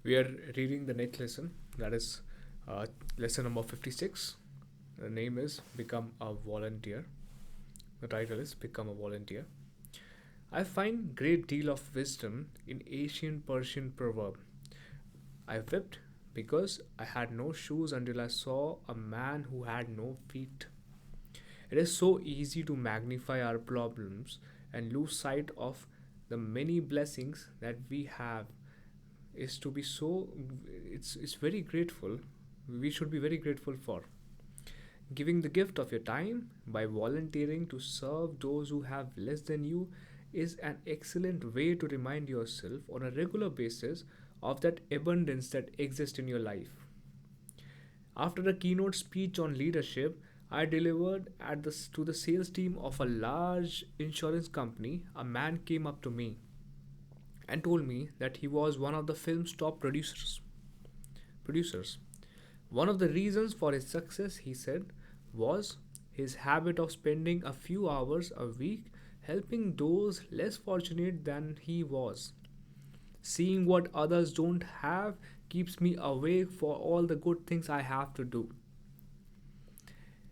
We are reading the next lesson, that is lesson number 56. The name is Become a Volunteer. The title is Become a Volunteer. I find great deal of wisdom in ancient Persian proverb. I wept because I had no shoes until I saw a man who had no feet. It is so easy to magnify our problems and lose sight of the many blessings that we have is to be so it's very grateful. We should be very grateful for giving the gift of your time by volunteering to serve those who have less than you is an excellent way to remind yourself on a regular basis of that abundance that exists in your life. After a keynote speech on leadership I delivered to the sales team of a large insurance company, a man came up to me and told me that he was one of the film's top producers. One of the reasons for his success, he said, was his habit of spending a few hours a week helping those less fortunate than he was. Seeing what others don't have keeps me awake for all the good things I have to do.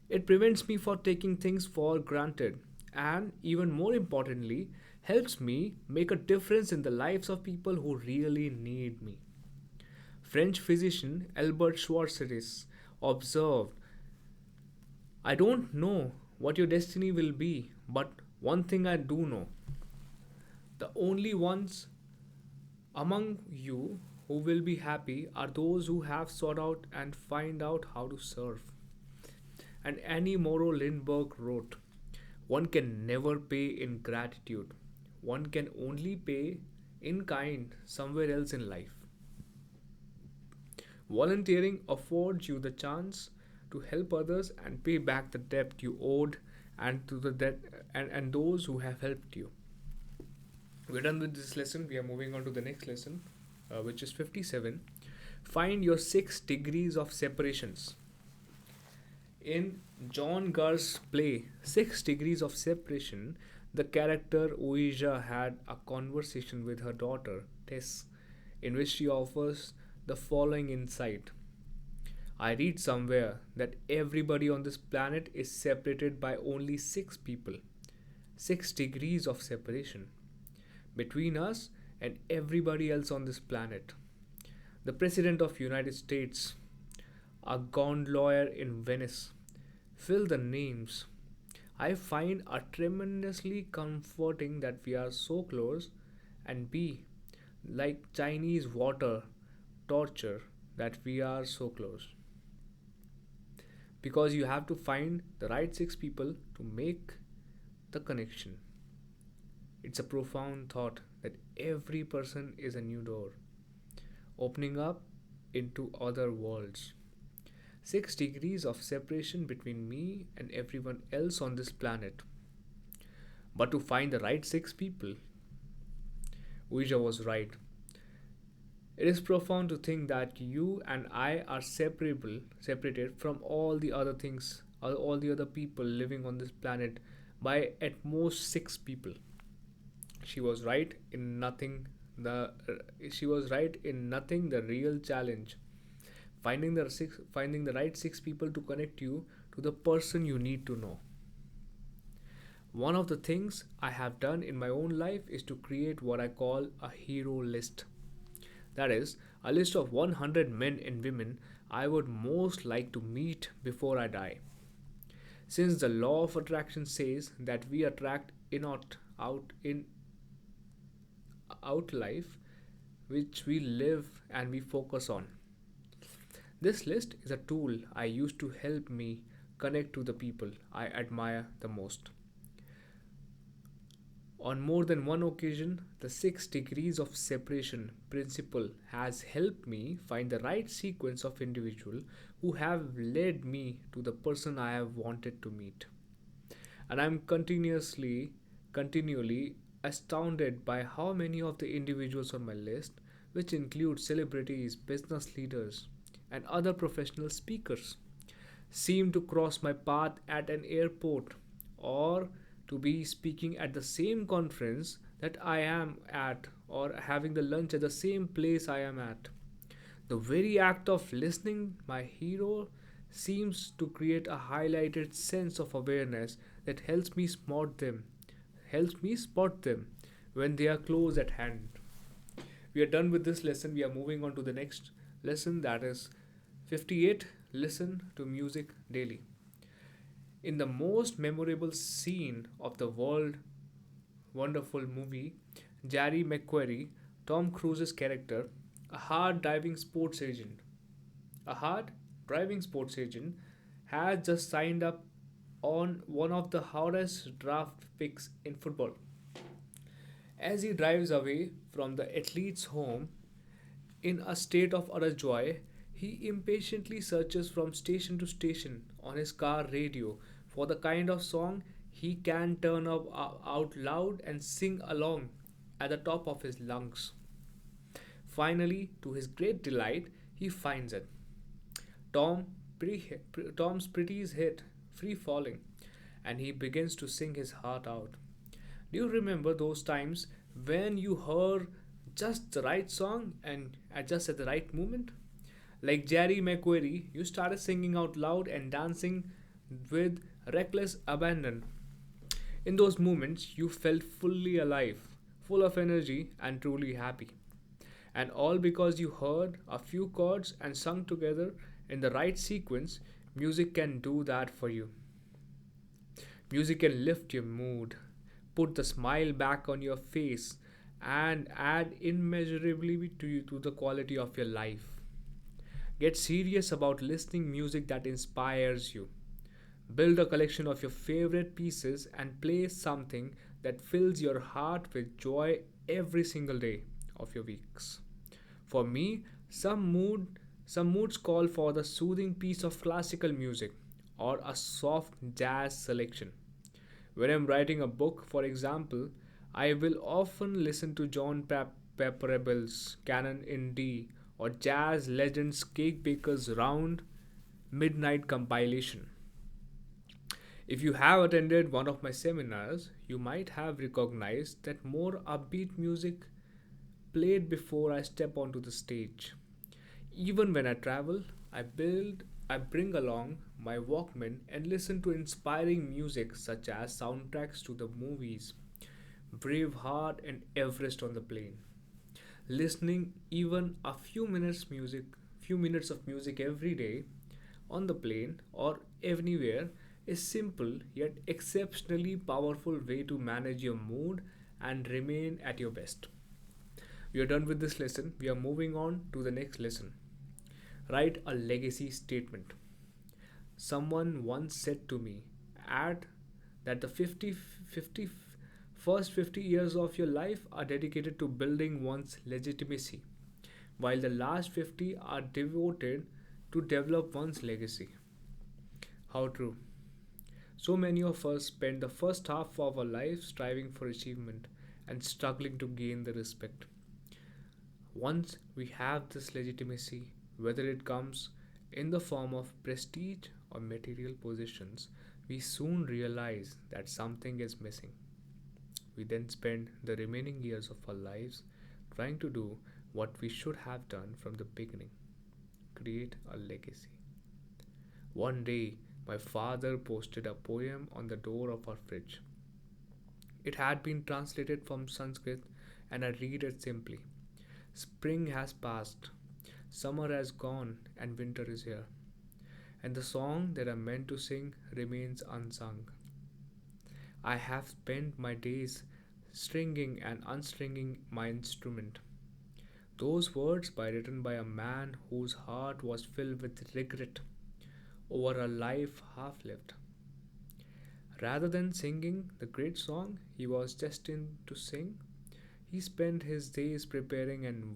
It prevents me from taking things for granted and, even more importantly, helps me make a difference in the lives of people who really need me. French physician Albert Schweitzer observed, I don't know what your destiny will be, but one thing I do know. The only ones among you who will be happy are those who have sought out and find out how to serve. And Annie Morrow Lindbergh wrote, one can never pay in gratitude. One can only pay in kind somewhere else in life. Volunteering affords you the chance to help others and pay back the debt you owed and to the debt and those who have helped you. We're done with this lesson. We are moving on to the next lesson, which is 57. Find your 6 degrees of separations. In John Gar's play, 6 Degrees of Separation, the character Ouija had a conversation with her daughter, Tess, in which she offers the following insight. I read somewhere that everybody on this planet is separated by only 6 people. 6 degrees of separation between us and everybody else on this planet. The President of United States, a gondolier in Venice. Fill the names. I find it tremendously comforting that we are so close and be like Chinese water torture that we are so close. Because you have to find the right 6 people to make the connection. It's a profound thought that every person is a new door, opening up into other worlds. 6 degrees of separation between me and everyone else on this planet. But to find the right 6 people, Ouija was right. It is profound to think that you and I are separated from all the other things, all the other people living on this planet by at most 6 people. She was right in nothing. She was right in nothing. The real challenge finding the right 6 people to connect you to the person you need to know. One of the things I have done in my own life is to create what I call a hero list. That is, a list of 100 men and women I would most like to meet before I die. Since the law of attraction says that we attract in out life which we live and we focus on. This list is a tool I use to help me connect to the people I admire the most. On more than one occasion, the 6 degrees of separation principle has helped me find the right sequence of individuals who have led me to the person I have wanted to meet. And I'm continually astounded by how many of the individuals on my list, which include celebrities, business leaders, and other professional speakers, seem to cross my path at an airport or to be speaking at the same conference that I am at or having the lunch at the same place I am at. The very act of listening, my hero seems to create a highlighted sense of awareness that helps me spot them when they are close at hand. We are done with this lesson. We are moving on to the next lesson, that is 58. Listen to music daily. In the most memorable scene of the world wonderful movie, Jerry McQuarrie, Tom Cruise's character, a hard driving sports agent, a hard driving sports agent has just signed up on one of the hardest draft picks in football. As he drives away from the athlete's home in a state of utter joy, he impatiently searches from station to station on his car radio for the kind of song he can turn up out loud and sing along at the top of his lungs. Finally, to his great delight, he finds it. Tom, Tom's pretty's hit, Free Falling, and he begins to sing his heart out. Do you remember those times when you heard just the right song and just at the right moment? Like Jerry McQuarrie, you started singing out loud and dancing with reckless abandon. In those moments, you felt fully alive, full of energy, and truly happy. And all because you heard a few chords and sung together in the right sequence. Music can do that for you. Music can lift your mood, put the smile back on your face, and add immeasurably to the quality of your life. Get serious about listening music that inspires you. Build a collection of your favorite pieces and play something that fills your heart with joy every single day of your weeks. For me, some moods call for the soothing piece of classical music or a soft jazz selection. When I'm writing a book, for example, I will often listen to Pepperable's Canon in D or jazz legends Cake Baker's Round Midnight compilation. If you have attended one of my seminars, you might have recognized that more upbeat music played before I step onto the stage. Even when I travel, I bring along my Walkman and listen to inspiring music such as soundtracks to the movies Braveheart and Everest on the plane. Listening even a few minutes of music every day on the plane or anywhere is simple yet exceptionally powerful way to manage your mood and remain at your best. We are done with this lesson. We are moving on to the next lesson. Write a legacy statement. Someone once said to me, add that the first 50 years of your life are dedicated to building one's legitimacy, while the last 50 are devoted to develop one's legacy. How true. So many of us spend the first half of our life striving for achievement and struggling to gain the respect. Once we have this legitimacy, whether it comes in the form of prestige or material possessions, we soon realize that something is missing. We then spend the remaining years of our lives trying to do what we should have done from the beginning, create a legacy. One day, my father posted a poem on the door of our fridge. It had been translated from Sanskrit, and I read it simply. Spring has passed, summer has gone, and winter is here. And the song that I meant to sing remains unsung. I have spent my days stringing and unstringing my instrument. Those words by written by a man whose heart was filled with regret over a life half lived. Rather than singing the great song he was destined to sing, he spent his days preparing and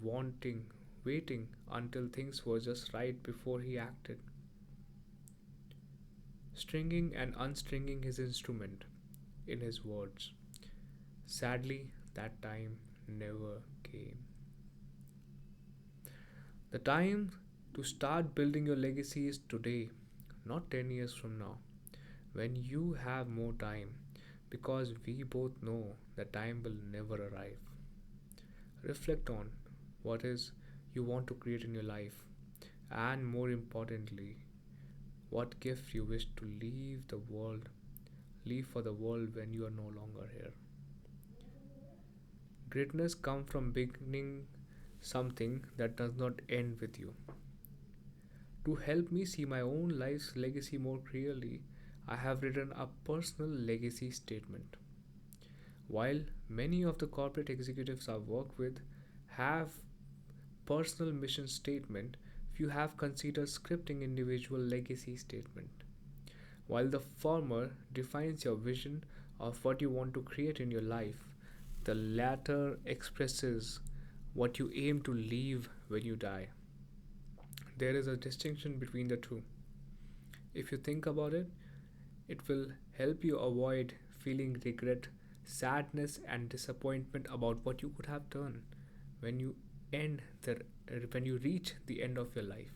waiting until things were just right before he acted, stringing and unstringing his instrument, in his words. Sadly, that time never came. The time to start building your legacy is today, not 10 years from now, when you have more time, because we both know that time will never arrive. Reflect on what is you want to create in your life, and more importantly, what gift you wish to leave for the world when you are no longer here. Greatness comes from beginning something that does not end with you. To help me see my own life's legacy more clearly, I have written a personal legacy statement. While many of the corporate executives I work with have personal mission statement, few have considered scripting individual legacy statement. While the former defines your vision of what you want to create in your life, the latter expresses what you aim to leave when you die. There is a distinction between the two. If you think about it, it will help you avoid feeling regret, sadness, and disappointment about what you could have done when you end the when you reach the end of your life.